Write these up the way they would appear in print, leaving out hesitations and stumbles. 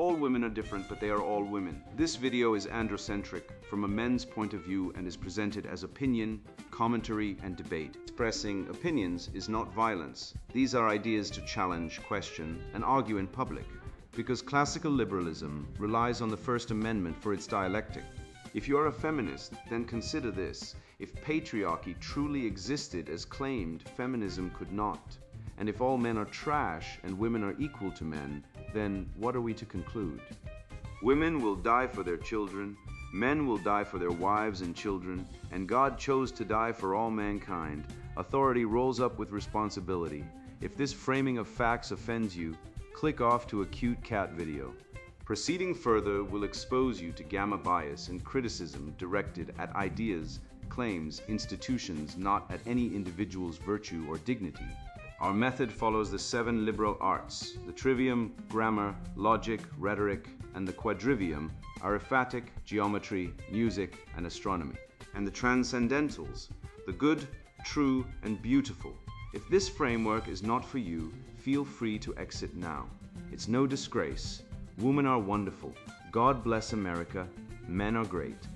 All women are different, but they are all women. This video is androcentric from a men's point of view and is presented as opinion, commentary, and debate. Expressing opinions is not violence. These are ideas to challenge, question, and argue in public, because classical liberalism relies on the First Amendment for its dialectic. If you are a feminist, then consider this. If patriarchy truly existed as claimed, feminism could not. And if all men are trash and women are equal to men, then what are we to conclude? Women will die for their children, men will die for their wives and children, and God chose to die for all mankind. Authority rolls up with responsibility. If this framing of facts offends you, click off to a cute cat video. Proceeding further will expose you to gamma bias and criticism directed at ideas, claims, institutions, not at any individual's virtue or dignity. Our method follows the 7 liberal arts. The trivium, grammar, logic, rhetoric, and the quadrivium, arithmetic, geometry, music, and astronomy. And the transcendentals, the good, true, and beautiful. If this framework is not for you, feel free to exit now. It's no disgrace. Women are wonderful. God bless America. Men are great.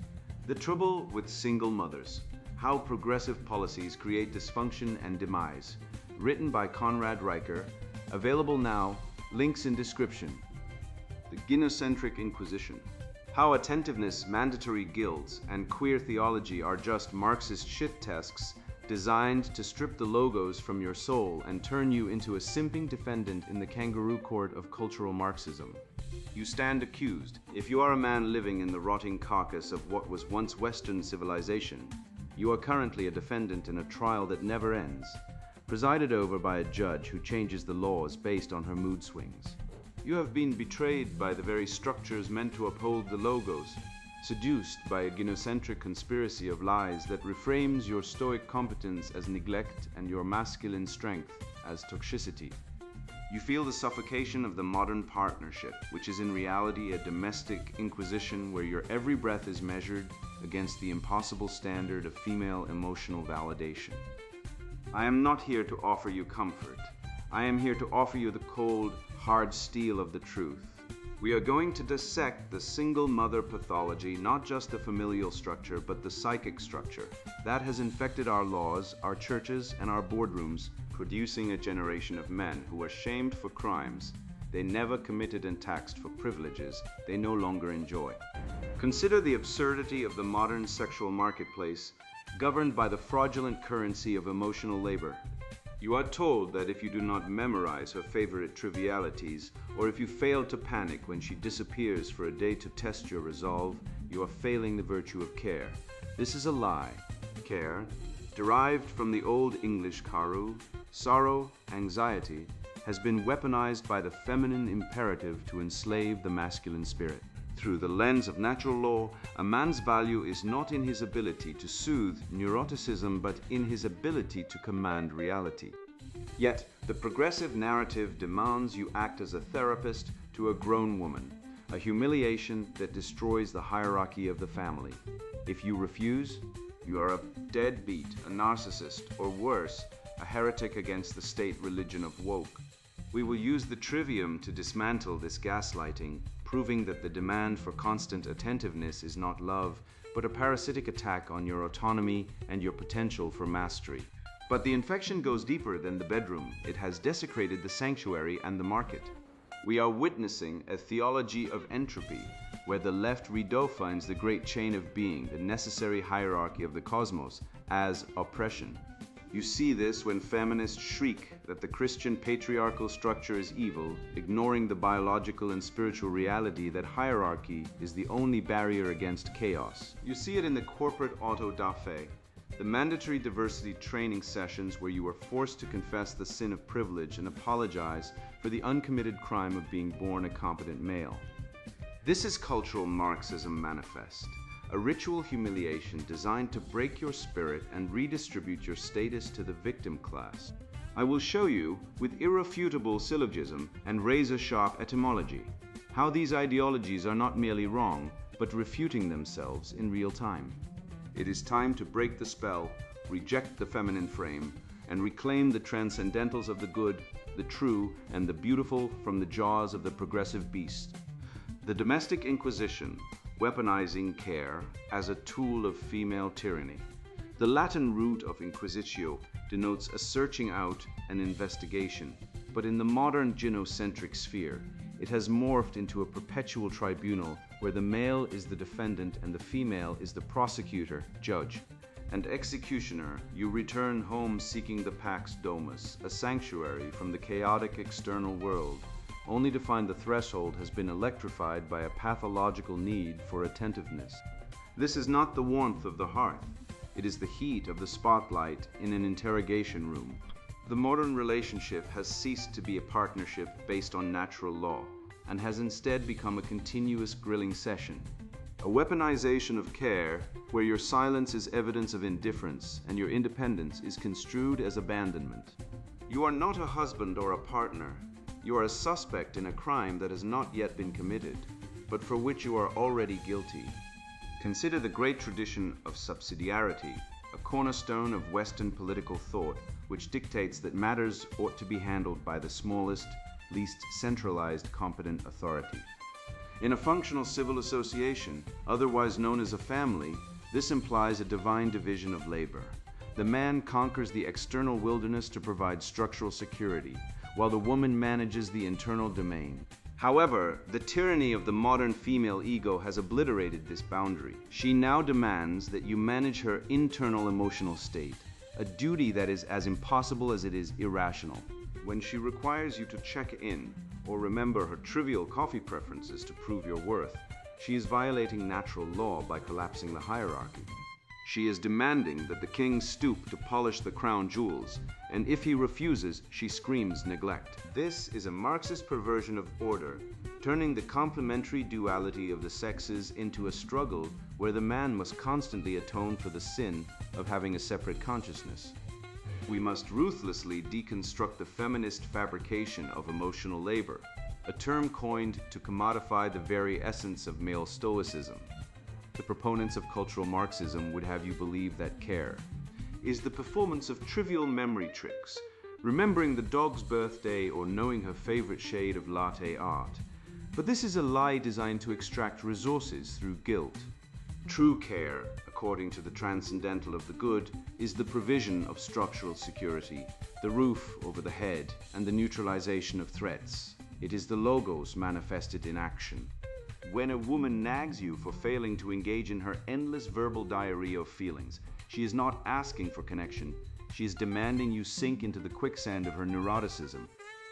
The trouble with single mothers. How progressive policies create dysfunction and demise. Written by Conrad Riker. Available now. Links in description. The gynocentric Inquisition. How attentiveness, mandatory guilds, and queer theology are just Marxist shit-tasks designed to strip the logos from your soul and turn you into a simping defendant in the kangaroo court of cultural Marxism. You stand accused. If you are a man living in the rotting carcass of what was once Western civilization, you are currently a defendant in a trial that never ends, presided over by a judge who changes the laws based on her mood swings. You have been betrayed by the very structures meant to uphold the logos, seduced by a gynocentric conspiracy of lies that reframes your stoic competence as neglect and your masculine strength as toxicity. You feel the suffocation of the modern partnership, which is in reality a domestic inquisition where your every breath is measured against the impossible standard of female emotional validation. I am not here to offer you comfort. I am here to offer you the cold, hard steel of the truth. We are going to dissect the single mother pathology, not just the familial structure, but the psychic structure. That has infected our laws, our churches, and our boardrooms, producing a generation of men who are shamed for crimes they never committed and taxed for privileges they no longer enjoy. Consider the absurdity of the modern sexual marketplace, governed by the fraudulent currency of emotional labor. You are told that if you do not memorize her favorite trivialities, or if you fail to panic when she disappears for a day to test your resolve, you are failing the virtue of care. This is a lie. Care, derived from the Old English karu, sorrow, anxiety, has been weaponized by the feminine imperative to enslave the masculine spirit. Through the lens of natural law, a man's value is not in his ability to soothe neuroticism, but in his ability to command reality. Yet, the progressive narrative demands you act as a therapist to a grown woman, a humiliation that destroys the hierarchy of the family. If you refuse, you are a deadbeat, a narcissist, or worse, a heretic against the state religion of woke. We will use the trivium to dismantle this gaslighting, proving that the demand for constant attentiveness is not love, but a parasitic attack on your autonomy and your potential for mastery. But the infection goes deeper than the bedroom. It has desecrated the sanctuary and the market. We are witnessing a theology of entropy, where the left redefines the great chain of being, the necessary hierarchy of the cosmos, as oppression. You see this when feminists shriek that the Christian patriarchal structure is evil, ignoring the biological and spiritual reality that hierarchy is the only barrier against chaos. You see it in the corporate auto-da-fe, the mandatory diversity training sessions where you are forced to confess the sin of privilege and apologize for the uncommitted crime of being born a competent male. This is cultural Marxism manifest. A ritual humiliation designed to break your spirit and redistribute your status to the victim class. I will show you, with irrefutable syllogism and razor-sharp etymology, how these ideologies are not merely wrong, but refuting themselves in real time. It is time to break the spell, reject the feminine frame, and reclaim the transcendentals of the good, the true, and the beautiful from the jaws of the progressive beast. The domestic inquisition, weaponizing care as a tool of female tyranny. The Latin root of inquisitio denotes a searching out and investigation, but in the modern gynocentric sphere, it has morphed into a perpetual tribunal where the male is the defendant and the female is the prosecutor, judge, and executioner. You return home seeking the pax domus, a sanctuary from the chaotic external world, only to find the threshold has been electrified by a pathological need for attentiveness. This is not the warmth of the hearth. It is the heat of the spotlight in an interrogation room. The modern relationship has ceased to be a partnership based on natural law and has instead become a continuous grilling session. A weaponization of care where your silence is evidence of indifference and your independence is construed as abandonment. You are not a husband or a partner. You are a suspect in a crime that has not yet been committed, but for which you are already guilty. Consider the great tradition of subsidiarity, a cornerstone of Western political thought, which dictates that matters ought to be handled by the smallest, least centralized competent authority. In a functional civil association, otherwise known as a family, this implies a divine division of labor. The man conquers the external wilderness to provide structural security, while the woman manages the internal domain. However, the tyranny of the modern female ego has obliterated this boundary. She now demands that you manage her internal emotional state, a duty that is as impossible as it is irrational. When she requires you to check in or remember her trivial coffee preferences to prove your worth, she is violating natural law by collapsing the hierarchy. She is demanding that the king stoop to polish the crown jewels, and if he refuses, she screams neglect. This is a Marxist perversion of order, turning the complementary duality of the sexes into a struggle where the man must constantly atone for the sin of having a separate consciousness. We must ruthlessly deconstruct the feminist fabrication of emotional labor, a term coined to commodify the very essence of male stoicism. The proponents of cultural Marxism would have you believe that care is the performance of trivial memory tricks, remembering the dog's birthday or knowing her favorite shade of latte art. But this is a lie designed to extract resources through guilt. True care, according to the transcendental of the good, is the provision of structural security, the roof over the head, and the neutralization of threats. It is the logos manifested in action. When a woman nags you for failing to engage in her endless verbal diarrhea of feelings, she is not asking for connection. She is demanding you sink into the quicksand of her neuroticism.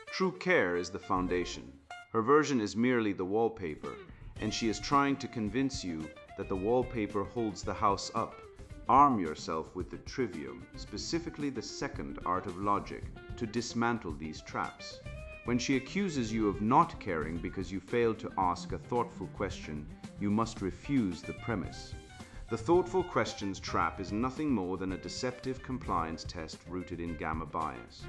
True care is the foundation. Her version is merely the wallpaper, and she is trying to convince you that the wallpaper holds the house up. Arm yourself with the trivium, specifically the second art of logic, to dismantle these traps. When she accuses you of not caring because you failed to ask a thoughtful question, you must refuse the premise. The thoughtful questions trap is nothing more than a deceptive compliance test rooted in gamma bias.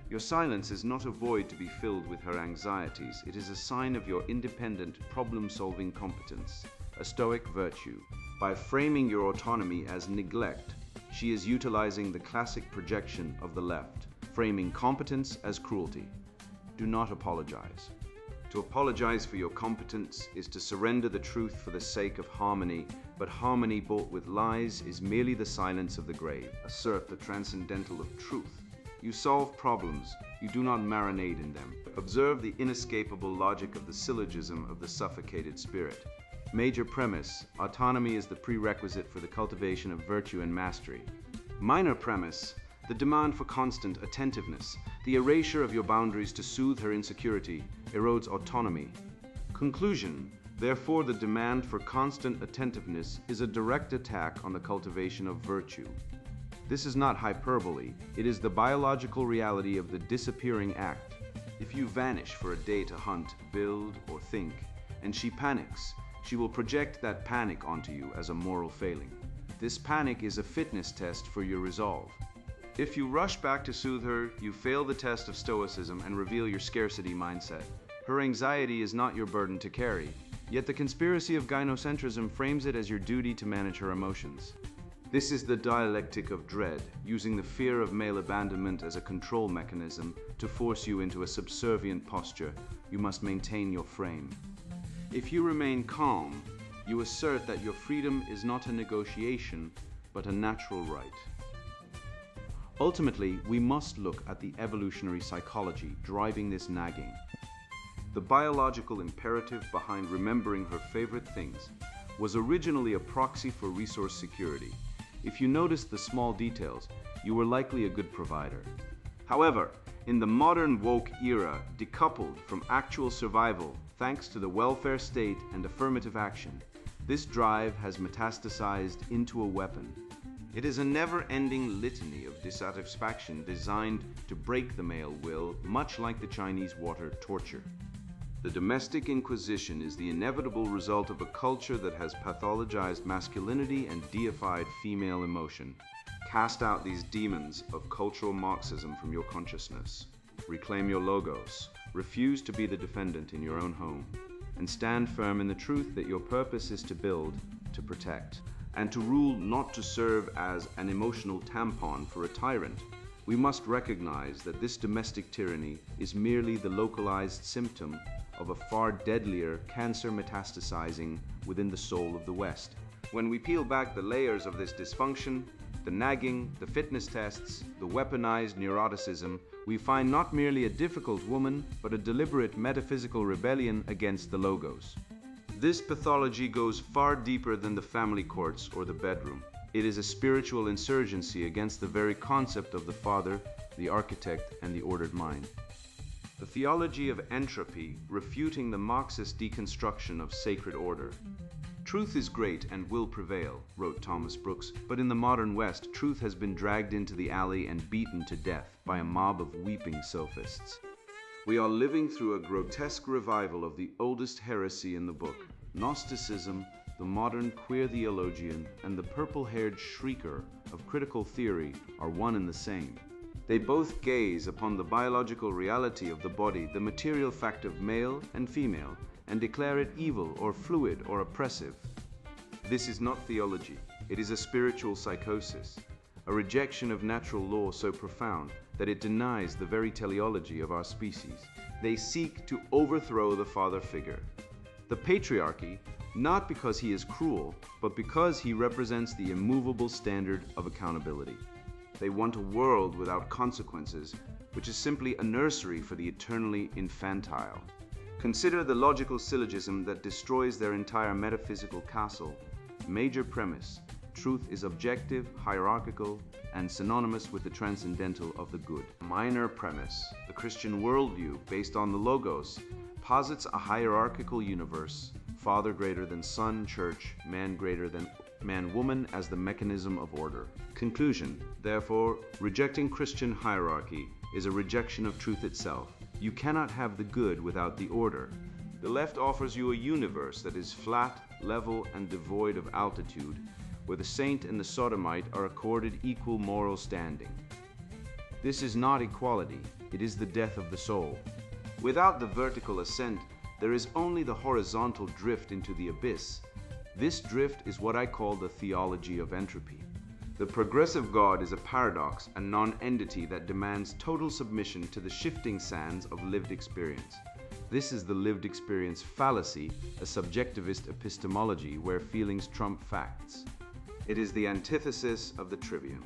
Your silence is not a void to be filled with her anxieties. It is a sign of your independent, problem-solving competence, a stoic virtue. By framing your autonomy as neglect, she is utilizing the classic projection of the left, framing competence as cruelty. Do not apologize. To apologize for your competence is to surrender the truth for the sake of harmony, but harmony bought with lies is merely the silence of the grave. Assert the transcendental of truth. You solve problems, you do not marinate in them. Observe the inescapable logic of the syllogism of the suffocated spirit. Major premise: autonomy is the prerequisite for the cultivation of virtue and mastery. Minor premise: the demand for constant attentiveness. The erasure of your boundaries to soothe her insecurity erodes autonomy. Conclusion: therefore, the demand for constant attentiveness is a direct attack on the cultivation of virtue. This is not hyperbole, it is the biological reality of the disappearing act. If you vanish for a day to hunt, build, or think, and she panics, she will project that panic onto you as a moral failing. This panic is a fitness test for your resolve. If you rush back to soothe her, you fail the test of stoicism and reveal your scarcity mindset. Her anxiety is not your burden to carry, yet the conspiracy of gynocentrism frames it as your duty to manage her emotions. This is the dialectic of dread, using the fear of male abandonment as a control mechanism to force you into a subservient posture. You must maintain your frame. If you remain calm, you assert that your freedom is not a negotiation, but a natural right. Ultimately, we must look at the evolutionary psychology driving this nagging. The biological imperative behind remembering her favorite things was originally a proxy for resource security. If you noticed the small details, you were likely a good provider. However, in the modern woke era, decoupled from actual survival thanks to the welfare state and affirmative action, this drive has metastasized into a weapon. It is a never-ending litany of dissatisfaction designed to break the male will, much like the Chinese water torture. The domestic inquisition is the inevitable result of a culture that has pathologized masculinity and deified female emotion. Cast out these demons of cultural Marxism from your consciousness. Reclaim your logos. Refuse to be the defendant in your own home. And stand firm in the truth that your purpose is to build, to protect, and to rule, not to serve as an emotional tampon for a tyrant. We must recognize that this domestic tyranny is merely the localized symptom of a far deadlier cancer metastasizing within the soul of the West. When we peel back the layers of this dysfunction, the nagging, the fitness tests, the weaponized neuroticism, we find not merely a difficult woman, but a deliberate metaphysical rebellion against the logos. This pathology goes far deeper than the family courts or the bedroom. It is a spiritual insurgency against the very concept of the father, the architect, and the ordered mind. The theology of entropy, refuting the Marxist deconstruction of sacred order. Truth is great and will prevail, wrote Thomas Brooks, but in the modern West, truth has been dragged into the alley and beaten to death by a mob of weeping sophists. We are living through a grotesque revival of the oldest heresy in the book. Gnosticism, the modern queer theologian, and the purple-haired shrieker of critical theory are one and the same. They both gaze upon the biological reality of the body, the material fact of male and female, and declare it evil or fluid or oppressive. This is not theology. It is a spiritual psychosis, a rejection of natural law so profound that it denies the very teleology of our species. They seek to overthrow the father figure. The patriarchy, not because he is cruel, but because he represents the immovable standard of accountability. They want a world without consequences, which is simply a nursery for the eternally infantile. Consider the logical syllogism that destroys their entire metaphysical castle. Major premise: truth is objective, hierarchical, and synonymous with the transcendental of the good. Minor premise: the Christian worldview, based on the Logos, posits a hierarchical universe, father greater than son, church, man greater than man-woman as the mechanism of order. Conclusion: therefore, rejecting Christian hierarchy is a rejection of truth itself. You cannot have the good without the order. The left offers you a universe that is flat, level, and devoid of altitude, where the saint and the sodomite are accorded equal moral standing. This is not equality, it is the death of the soul. Without the vertical ascent, there is only the horizontal drift into the abyss. This drift is what I call the theology of entropy. The progressive God is a paradox, a non-entity that demands total submission to the shifting sands of lived experience. This is the lived experience fallacy, a subjectivist epistemology where feelings trump facts. It is the antithesis of the trivium.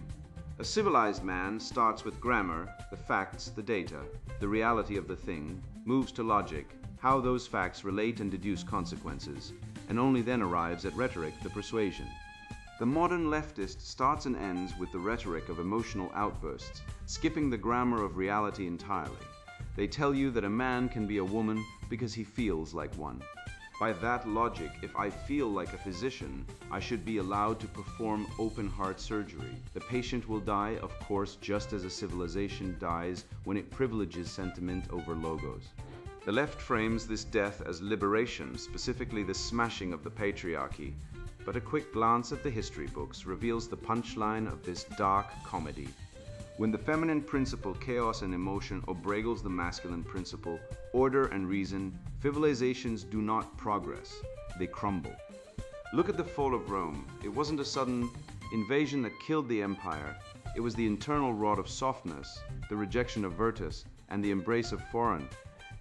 A civilized man starts with grammar, the facts, the data, the reality of the thing, moves to logic, how those facts relate and deduce consequences, and only then arrives at rhetoric, the persuasion. The modern leftist starts and ends with the rhetoric of emotional outbursts, skipping the grammar of reality entirely. They tell you that a man can be a woman because he feels like one. By that logic, if I feel like a physician, I should be allowed to perform open heart surgery. The patient will die, of course, just as a civilization dies when it privileges sentiment over logos. The left frames this death as liberation, specifically the smashing of the patriarchy. But a quick glance at the history books reveals the punchline of this dark comedy. When the feminine principle, chaos and emotion, obragles the masculine principle, order and reason, civilizations do not progress, they crumble. Look at the fall of Rome. It wasn't a sudden invasion that killed the empire. It was the internal rot of softness, the rejection of virtus, and the embrace of foreign.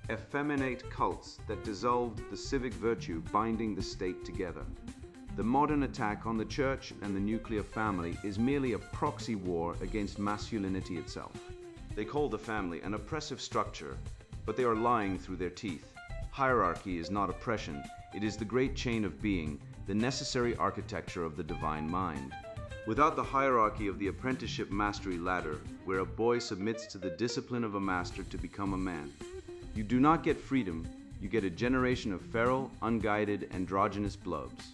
effeminate cults that dissolved the civic virtue binding the state together. The modern attack on the church and the nuclear family is merely a proxy war against masculinity itself. They call the family an oppressive structure, but they are lying through their teeth. Hierarchy is not oppression, it is the great chain of being, the necessary architecture of the divine mind. Without the hierarchy of the apprenticeship mastery ladder, where a boy submits to the discipline of a master to become a man, you do not get freedom, you get a generation of feral, unguided, androgynous blobs.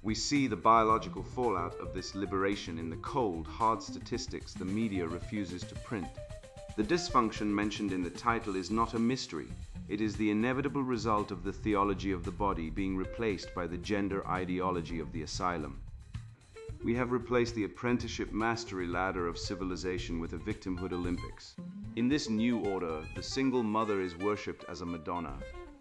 We see the biological fallout of this liberation in the cold, hard statistics the media refuses to print. The dysfunction mentioned in the title is not a mystery. It is the inevitable result of the theology of the body being replaced by the gender ideology of the asylum. We have replaced the apprenticeship mastery ladder of civilization with a victimhood Olympics. In this new order, the single mother is worshipped as a Madonna,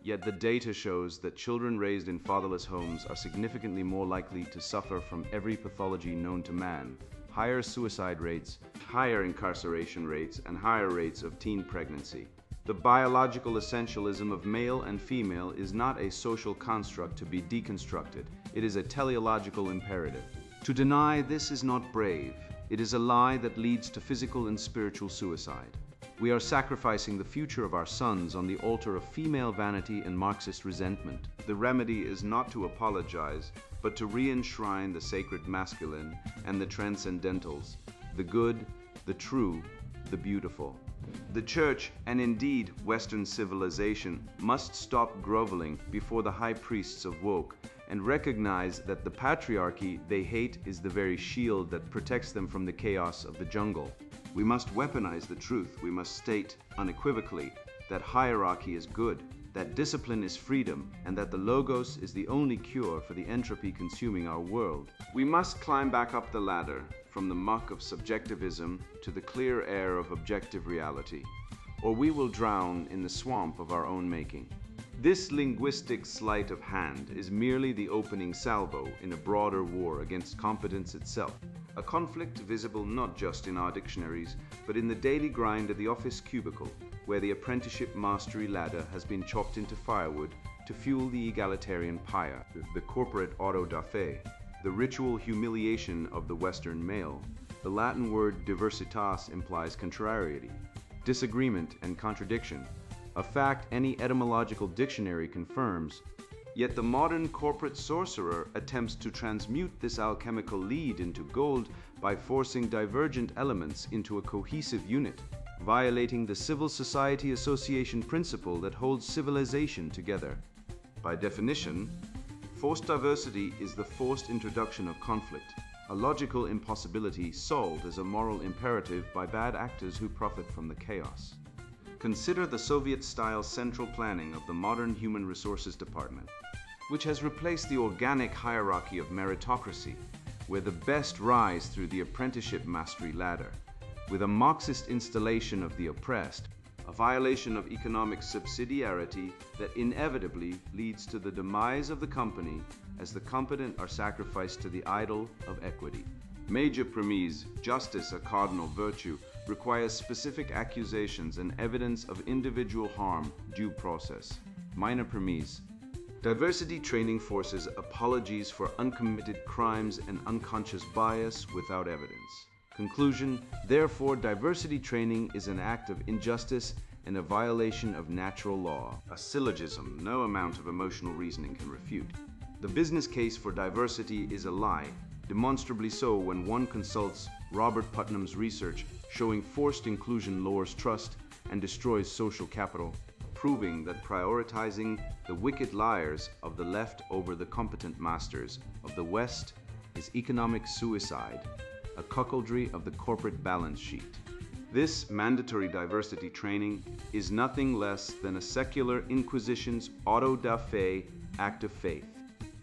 yet the data shows that children raised in fatherless homes are significantly more likely to suffer from every pathology known to man: higher suicide rates, higher incarceration rates, and higher rates of teen pregnancy. The biological essentialism of male and female is not a social construct to be deconstructed, it is a teleological imperative. To deny this is not brave, it is a lie that leads to physical and spiritual suicide. We are sacrificing the future of our sons on the altar of female vanity and Marxist resentment. The remedy is not to apologize, but to re-enshrine the sacred masculine and the transcendentals, the good, the true, the beautiful. The church, and indeed Western civilization, must stop groveling before the high priests of woke and recognize that the patriarchy they hate is the very shield that protects them from the chaos of the jungle. We must weaponize the truth. We must state unequivocally that hierarchy is good, that discipline is freedom, and that the logos is the only cure for the entropy consuming our world. We must climb back up the ladder from the muck of subjectivism to the clear air of objective reality, or we will drown in the swamp of our own making. This linguistic sleight of hand is merely the opening salvo in a broader war against competence itself, a conflict visible not just in our dictionaries, but in the daily grind of the office cubicle, where the apprenticeship mastery ladder has been chopped into firewood to fuel the egalitarian pyre, the corporate auto da fe, the ritual humiliation of the Western male. The Latin word diversitas implies contrariety, disagreement, and contradiction, a fact any etymological dictionary confirms. Yet the modern corporate sorcerer attempts to transmute this alchemical lead into gold by forcing divergent elements into a cohesive unit, violating the civil society association principle that holds civilization together. By definition, forced diversity is the forced introduction of conflict, a logical impossibility sold as a moral imperative by bad actors who profit from the chaos. Consider the Soviet-style central planning of the modern human resources department, which has replaced the organic hierarchy of meritocracy, where the best rise through the apprenticeship mastery ladder, with a Marxist installation of the oppressed, a violation of economic subsidiarity that inevitably leads to the demise of the company as the competent are sacrificed to the idol of equity. Major premise, justice a cardinal virtue, requires specific accusations and evidence of individual harm, due process. Minor premise, diversity training forces apologies for uncommitted crimes and unconscious bias without evidence. Conclusion, therefore, diversity training is an act of injustice and a violation of natural law. A syllogism no amount of emotional reasoning can refute. The business case for diversity is a lie, demonstrably so when one consults Robert Putnam's research showing forced inclusion lowers trust and destroys social capital, proving that prioritizing the wicked liars of the left over the competent masters of the West is economic suicide, a cuckoldry of the corporate balance sheet. This mandatory diversity training is nothing less than a secular inquisition's auto da fe act of faith,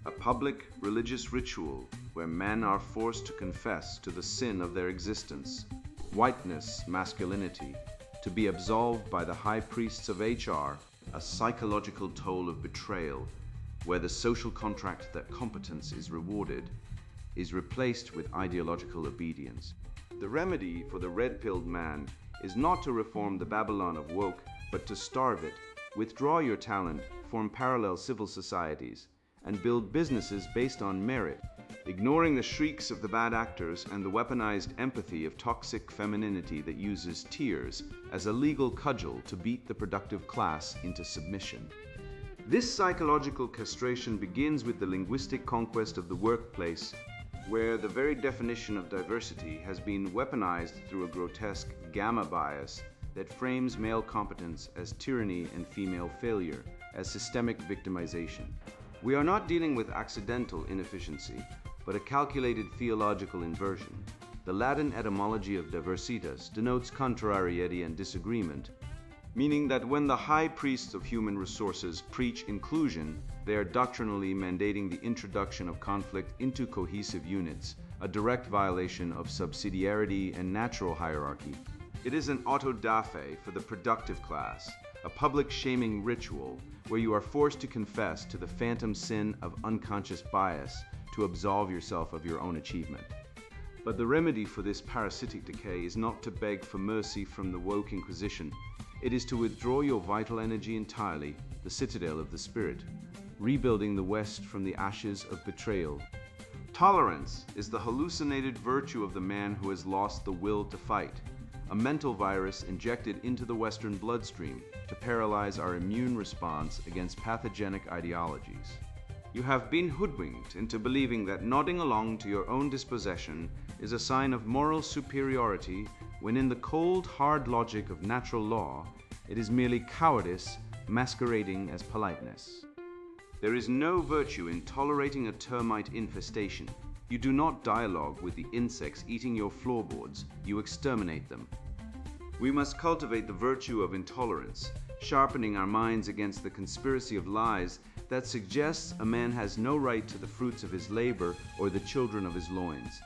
a public religious ritual where men are forced to confess to the sin of their existence, whiteness, masculinity, to be absolved by the high priests of HR, a psychological toll of betrayal, where the social contract that competence is rewarded is replaced with ideological obedience. The remedy for the red-pilled man is not to reform the Babylon of woke, but to starve it Withdraw your talent, form parallel civil societies, and build businesses based on merit, ignoring the shrieks of the bad actors and the weaponized empathy of toxic femininity that uses tears as a legal cudgel to beat the productive class into submission. This psychological castration begins with the linguistic conquest of the workplace, where the very definition of diversity has been weaponized through a grotesque gamma bias that frames male competence as tyranny and female failure as systemic victimization. We are not dealing with accidental inefficiency, but a calculated theological inversion. The Latin etymology of diversitas denotes contrariety and disagreement, meaning that when the high priests of human resources preach inclusion, they are doctrinally mandating the introduction of conflict into cohesive units, a direct violation of subsidiarity and natural hierarchy. It is an auto da fe for the productive class, a public shaming ritual where you are forced to confess to the phantom sin of unconscious bias to absolve yourself of your own achievement. But the remedy for this parasitic decay is not to beg for mercy from the woke Inquisition. It is to withdraw your vital energy entirely, the citadel of the spirit, rebuilding the West from the ashes of betrayal. Tolerance is the hallucinated virtue of the man who has lost the will to fight, a mental virus injected into the Western bloodstream to paralyze our immune response against pathogenic ideologies. You have been hoodwinked into believing that nodding along to your own dispossession is a sign of moral superiority, when in the cold, hard logic of natural law, it is merely cowardice masquerading as politeness. There is no virtue in tolerating a termite infestation. You do not dialogue with the insects eating your floorboards, you exterminate them. We must cultivate the virtue of intolerance, sharpening our minds against the conspiracy of lies that suggests a man has no right to the fruits of his labor or the children of his loins.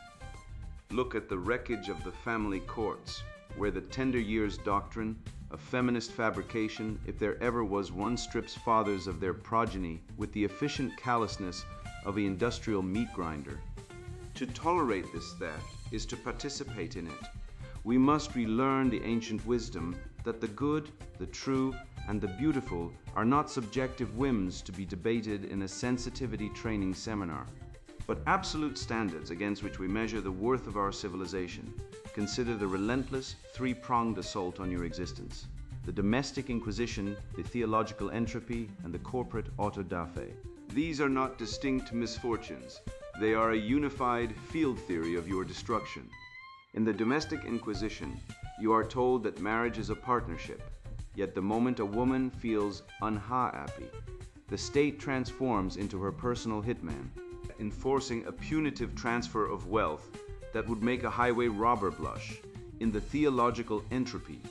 Look at the wreckage of the family courts, where the tender years doctrine, a feminist fabrication, if there ever was one, strips fathers of their progeny with the efficient callousness of the industrial meat grinder. To tolerate this theft is to participate in it. We must relearn the ancient wisdom that the good, the true, and the beautiful are not subjective whims to be debated in a sensitivity training seminar, but absolute standards against which we measure the worth of our civilization. Consider the relentless, three-pronged assault on your existence: the domestic inquisition, the theological entropy, and the corporate auto da fe. These are not distinct misfortunes. They are a unified field theory of your destruction. In the domestic inquisition, you are told that marriage is a partnership, yet the moment a woman feels unhappy, the state transforms into her personal hitman, enforcing a punitive transfer of wealth that would make a highway robber blush. In the theological entropy,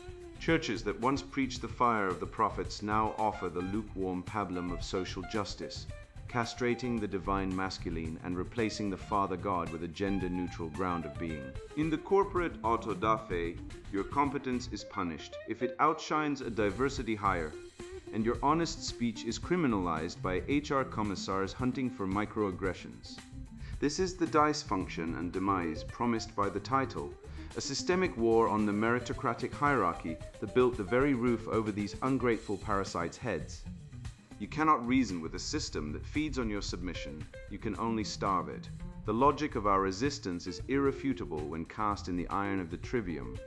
churches that once preached the fire of the prophets now offer the lukewarm pablum of social justice, castrating the divine masculine and replacing the Father God with a gender-neutral ground of being. In the corporate auto da fe, your competence is punished if it outshines a diversity hire, and your honest speech is criminalized by HR commissars hunting for microaggressions. This is the dice function and demise promised by the title, a systemic war on the meritocratic hierarchy that built the very roof over these ungrateful parasites' heads. You cannot reason with a system that feeds on your submission. You can only starve it. The logic of our resistance is irrefutable when cast in the iron of the trivium.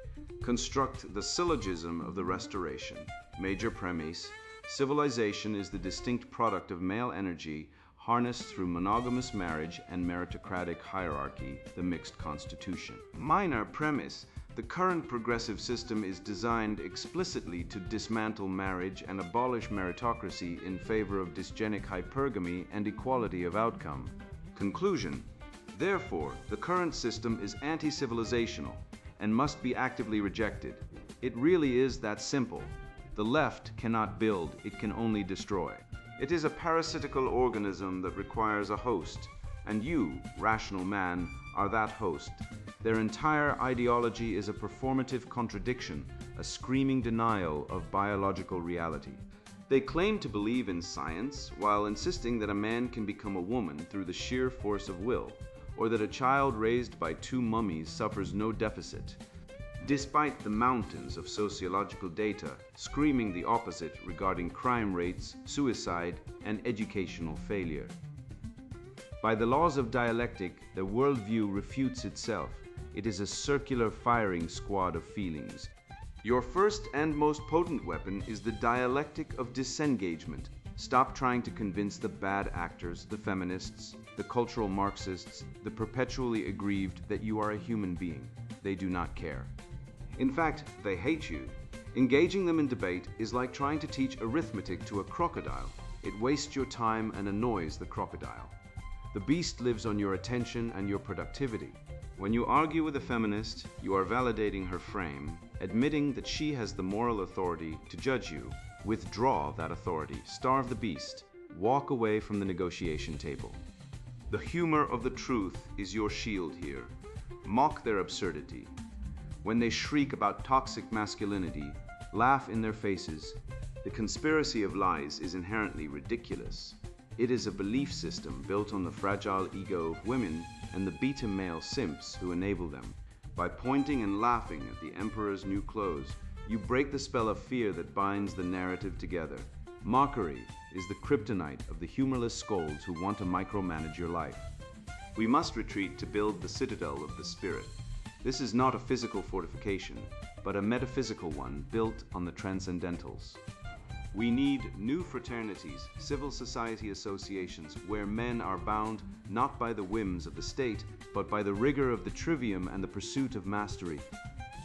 Construct the syllogism of the Restoration. Major premise: civilization is the distinct product of male energy harnessed through monogamous marriage and meritocratic hierarchy, the mixed constitution. Minor premise: the current progressive system is designed explicitly to dismantle marriage and abolish meritocracy in favor of dysgenic hypergamy and equality of outcome. Conclusion: therefore, the current system is anti-civilizational and must be actively rejected. It really is that simple. The left cannot build, it can only destroy. It is a parasitical organism that requires a host, and you, rational man, are that host. Their entire ideology is a performative contradiction, a screaming denial of biological reality. They claim to believe in science while insisting that a man can become a woman through the sheer force of will, or that a child raised by two mummies suffers no deficit. despite the mountains of sociological data screaming the opposite regarding crime rates, suicide, and educational failure. By the laws of dialectic, the worldview refutes itself. It is a circular firing squad of feelings. Your first and most potent weapon is the dialectic of disengagement. Stop trying to convince the bad actors, the feminists, the cultural Marxists, the perpetually aggrieved that you are a human being. They do not care. In fact, they hate you. Engaging them in debate is like trying to teach arithmetic to a crocodile. It wastes your time and annoys the crocodile. The beast lives on your attention and your productivity. When you argue with a feminist, you are validating her frame, admitting that she has the moral authority to judge you. Withdraw that authority, starve the beast, walk away from the negotiation table. The humor of the truth is your shield here. Mock their absurdity. When they shriek about toxic masculinity, laugh in their faces. The conspiracy of lies is inherently ridiculous. It is a belief system built on the fragile ego of women and the beta male simps who enable them. By pointing and laughing at the emperor's new clothes, you break the spell of fear that binds the narrative together. Mockery is the kryptonite of the humorless scolds who want to micromanage your life. We must retreat to build the citadel of the spirit. This is not a physical fortification, but a metaphysical one built on the transcendentals. We need new fraternities, civil society associations, where men are bound not by the whims of the state, but by the rigor of the trivium and the pursuit of mastery.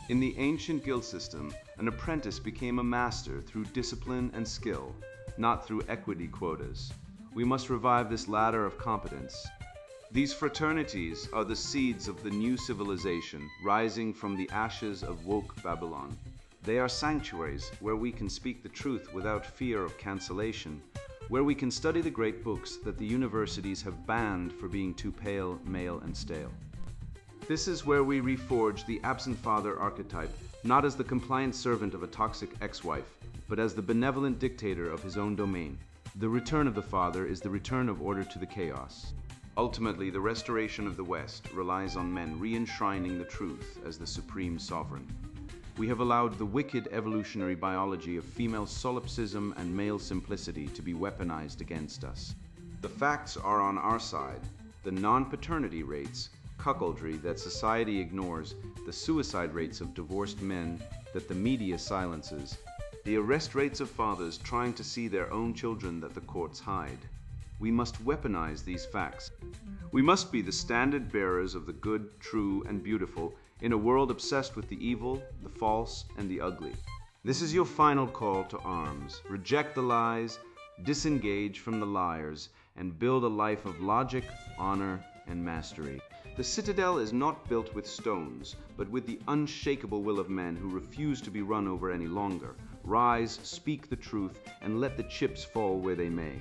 In the ancient guild system, an apprentice became a master through discipline and skill, not through equity quotas. We must revive this ladder of competence. These fraternities are the seeds of the new civilization rising from the ashes of woke Babylon. They are sanctuaries where we can speak the truth without fear of cancellation, where we can study the great books that the universities have banned for being too pale, male, and stale. This is where we reforge the absent father archetype, not as the compliant servant of a toxic ex-wife, but as the benevolent dictator of his own domain. The return of the father is the return of order to the chaos. Ultimately, the restoration of the West relies on men re-enshrining the truth as the supreme sovereign. We have allowed the wicked evolutionary biology of female solipsism and male simplicity to be weaponized against us. The facts are on our side. The non-paternity rates, cuckoldry that society ignores, the suicide rates of divorced men that the media silences, the arrest rates of fathers trying to see their own children that the courts hide. We must weaponize these facts. We must be the standard bearers of the good, true, and beautiful in a world obsessed with the evil, the false, and the ugly. This is your final call to arms. Reject the lies, disengage from the liars, and build a life of logic, honor, and mastery. The citadel is not built with stones, but with the unshakable will of men who refuse to be run over any longer. Rise, speak the truth, and let the chips fall where they may.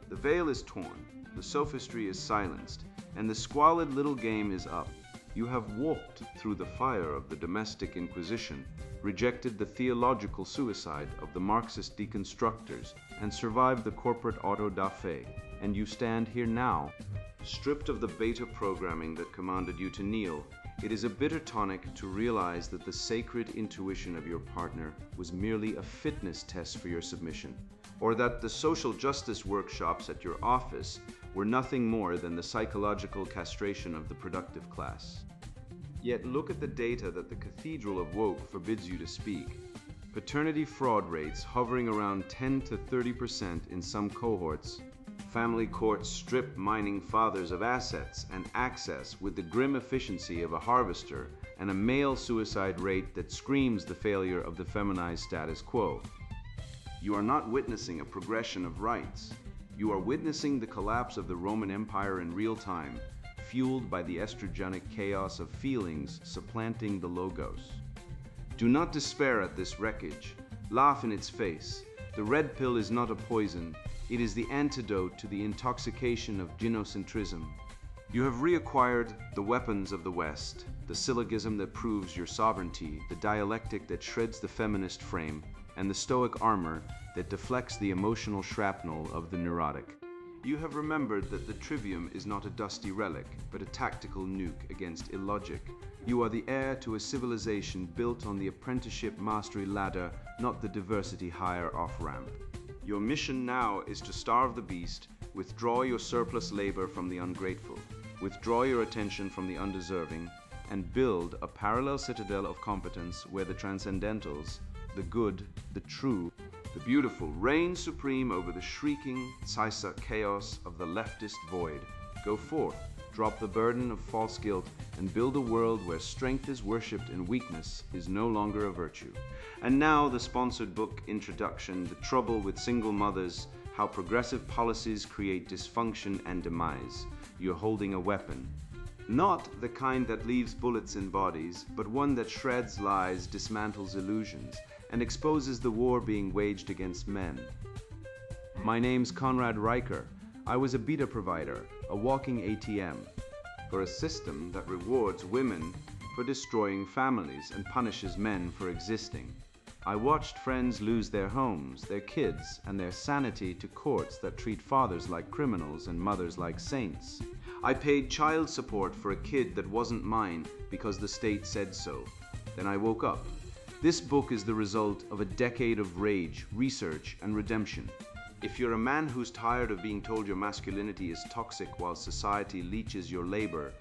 The veil is torn, the sophistry is silenced, and the squalid little game is up. You have walked through the fire of the domestic inquisition, rejected the theological suicide of the Marxist deconstructors, and survived the corporate auto-da-fe. And you stand here now, stripped of the beta programming that commanded you to kneel. It is a bitter tonic to realize that the sacred intuition of your partner was merely a fitness test for your submission, or that the social justice workshops at your office were nothing more than the psychological castration of the productive class. Yet look at the data that the Cathedral of Woke forbids you to speak. Paternity fraud rates hovering around 10 to 30% in some cohorts. Family courts strip mining fathers of assets and access with the grim efficiency of a harvester, and a male suicide rate that screams the failure of the feminized status quo. You are not witnessing a progression of rights. You are witnessing the collapse of the Roman Empire in real time, fueled by the estrogenic chaos of feelings supplanting the logos. Do not despair at this wreckage. Laugh in its face. The red pill is not a poison. It is the antidote to the intoxication of gynocentrism. You have reacquired the weapons of the West, the syllogism that proves your sovereignty, the dialectic that shreds the feminist frame, and the stoic armor that deflects the emotional shrapnel of the neurotic. You have remembered that the trivium is not a dusty relic, but a tactical nuke against illogic. You are the heir to a civilization built on the apprenticeship mastery ladder, not the diversity hire off-ramp. Your mission now is to starve the beast, withdraw your surplus labor from the ungrateful, withdraw your attention from the undeserving, and build a parallel citadel of competence where the transcendentals, the good, the true, the beautiful reign supreme over the shrieking Caesar chaos of the leftist void. Go forth, drop the burden of false guilt, and build a world where strength is worshipped and weakness is no longer a virtue. And now the sponsored book introduction, The Trouble with Single Mothers, How Progressive Policies Create Dysfunction and Demise. You're holding a weapon. Not the kind that leaves bullets in bodies, but one that shreds lies, dismantles illusions, and exposes the war being waged against men. My name's Conrad Riker. I was a beta provider, a walking ATM, for a system that rewards women for destroying families and punishes men for existing. I watched friends lose their homes, their kids, and their sanity to courts that treat fathers like criminals and mothers like saints. I paid child support for a kid that wasn't mine because the state said so. Then I woke up. This book is the result of a decade of rage, research, and redemption. If you're a man who's tired of being told your masculinity is toxic while society leeches your labor,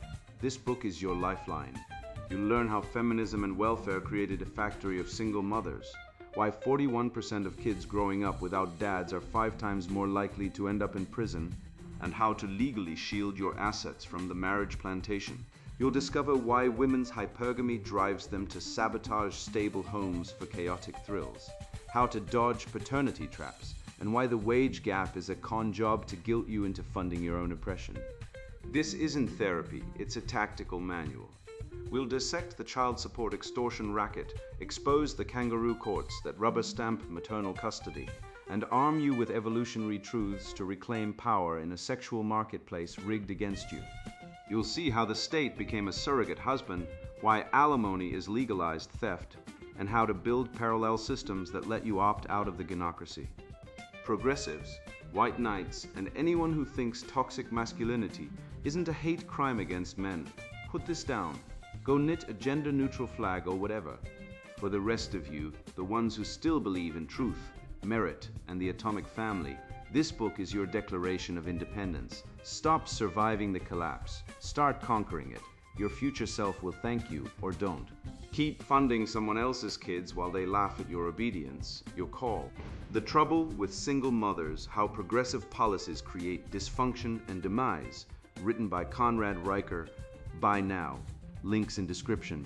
this book is your lifeline. You'll learn how feminism and welfare created a factory of single mothers, why 41% of kids growing up without dads are 5 times more likely to end up in prison, and how to legally shield your assets from the marriage plantation. You'll discover why women's hypergamy drives them to sabotage stable homes for chaotic thrills, how to dodge paternity traps, and why the wage gap is a con job to guilt you into funding your own oppression. This isn't therapy, it's a tactical manual. We'll dissect the child support extortion racket, expose the kangaroo courts that rubber stamp maternal custody, and arm you with evolutionary truths to reclaim power in a sexual marketplace rigged against you. You'll see how the state became a surrogate husband, why alimony is legalized theft, and how to build parallel systems that let you opt out of the gynocracy. Progressives, white knights, and anyone who thinks toxic masculinity isn't a hate crime against men, put this down. Go knit a gender-neutral flag or whatever. For the rest of you, the ones who still believe in truth, merit, and the atomic family, this book is your declaration of independence. Stop surviving the collapse. Start conquering it. Your future self will thank you, or don't. Keep funding someone else's kids while they laugh at your obedience, your call. The Trouble with Single Mothers, How Progressive Policies Create Dysfunction and Demise, written by Conrad Riker. Buy now. Links in description.